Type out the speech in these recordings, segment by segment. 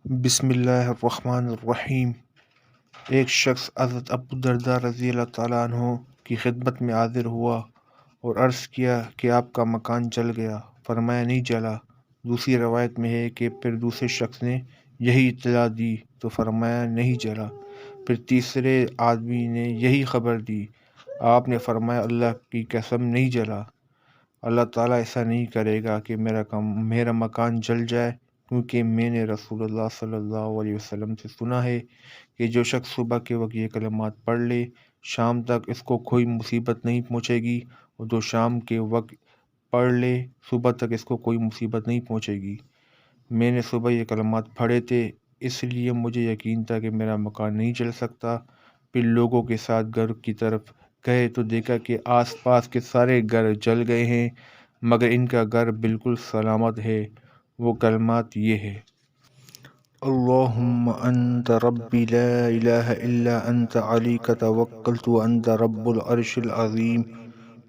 بسم اللہ الرحمن الرحیم۔ ایک شخص حضرت ابو درداء رضی اللہ تعالیٰ عنہ کی خدمت میں حاضر ہوا اور عرض کیا کہ آپ کا مکان جل گیا۔ فرمایا نہیں جلا۔ دوسری روایت میں ہے کہ پھر دوسرے شخص نے یہی اطلاع دی تو فرمایا نہیں جلا۔ پھر تیسرے آدمی نے یہی خبر دی۔ آپ نے فرمایا اللہ کی قسم نہیں جلا۔ اللہ تعالیٰ ایسا نہیں کرے گا کہ میرا مکان جل جائے، کیونکہ میں نے رسول اللہ صلی اللہ علیہ وسلم سے سنا ہے کہ جو شخص صبح کے وقت یہ کلمات پڑھ لے شام تک اس کو کوئی مصیبت نہیں پہنچے گی، اور جو شام کے وقت پڑھ لے صبح تک اس کو کوئی مصیبت نہیں پہنچے گی۔ میں نے صبح یہ کلمات پڑھے تھے، اس لیے مجھے یقین تھا کہ میرا مکان نہیں جل سکتا۔ پھر لوگوں کے ساتھ گھر کی طرف گئے تو دیکھا کہ آس پاس کے سارے گھر جل گئے ہیں، مگر ان کا گھر بالکل سلامت ہے۔ وہ کلمات یہ ہے: اللہم انت ربی لا الہ الا انت علیک توکلت وانت رب العرش العظیم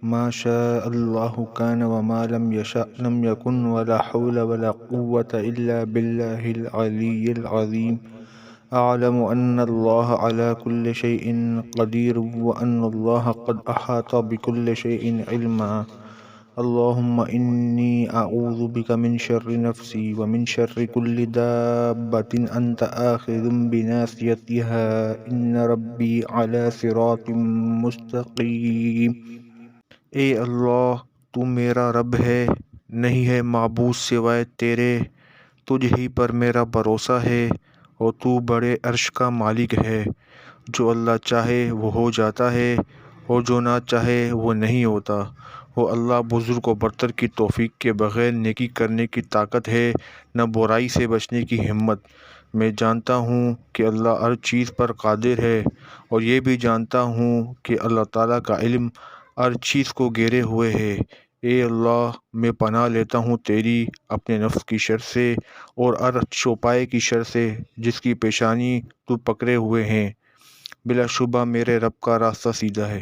ما شاء اللہ کان وما لم یشاء لم یکن ولا حول ولا قوة الا باللہ العلی العظیم اعلم ان اللہ علی کل شیء قدیر وان اللہ قد احاط بكل شیء علما اللہم انی اعوذ بک من شر نفسی ومن شر کل دابۃ انت آخذ بناصیتها ان ربی علی صراط مستقیم۔ اے اللہ، تو میرا رب ہے، نہیں ہے معبود سوائے تیرے، تجھ ہی پر میرا بھروسہ ہے، اور تو بڑے عرش کا مالک ہے۔ جو اللہ چاہے وہ ہو جاتا ہے، اور جو نہ چاہے وہ نہیں ہوتا۔ وہ اللہ بزرگ و برتر کی توفیق کے بغیر نیکی کرنے کی طاقت ہے، نہ برائی سے بچنے کی ہمت۔ میں جانتا ہوں کہ اللہ ہر چیز پر قادر ہے، اور یہ بھی جانتا ہوں کہ اللہ تعالیٰ کا علم ہر چیز کو گھیرے ہوئے ہے۔ اے اللہ، میں پناہ لیتا ہوں تیری اپنے نفس کی شر سے اور ہر چوپائے کی شر سے جس کی پیشانی تو پکڑے ہوئے ہیں۔ بلا شبہ میرے رب کا راستہ سیدھا ہے۔